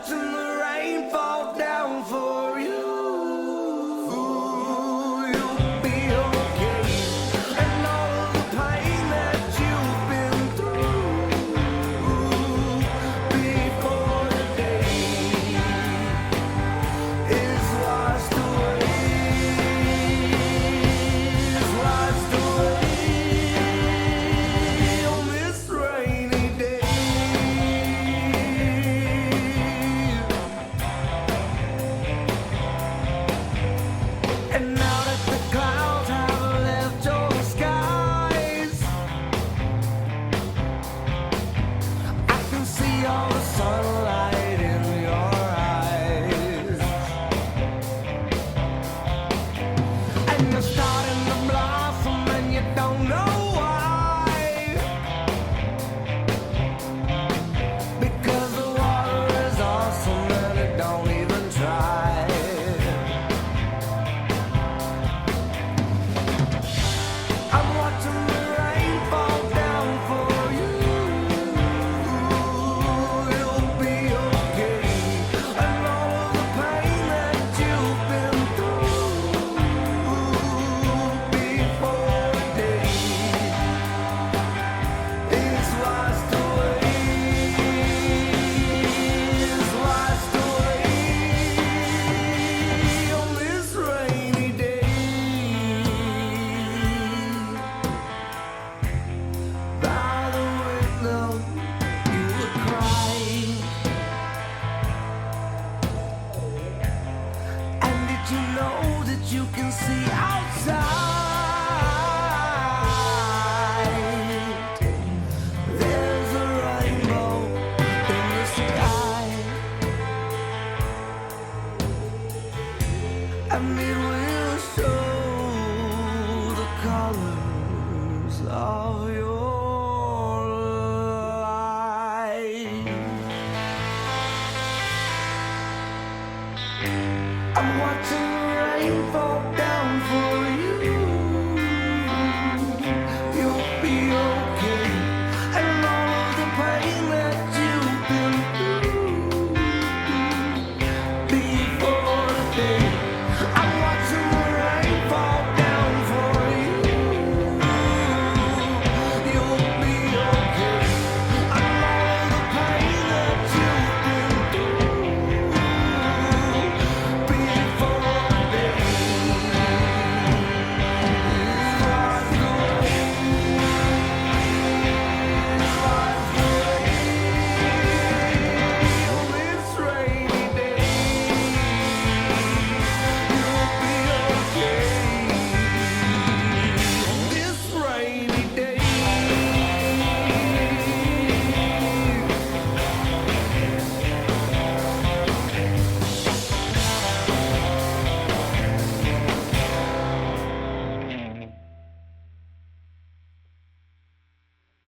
watching the rain fall down for you. You'll be okay. And all of the pain that you've been through before the day is washed away. Is washed away on this rainy day. And now that the clouds have left your skies, I can see all the sunlight in your eyes. And you're starting to blossom and you don't know why, because the water is awesome and it don't even try. I'm watching the rain fall down for you. You'll be okay. And all of the pain that you've been through before the day is washed away. Is washed away on this rainy day. By the window, you were crying. And did you know that you can see outside? There's a rainbow in the sky, and it will show the colors of your life. I'm watching the rain fall down for